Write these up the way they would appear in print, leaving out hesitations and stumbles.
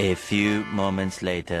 A few moments later.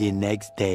The next day.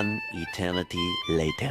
An eternity later.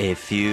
A few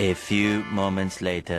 A few moments later.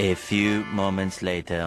A few moments later.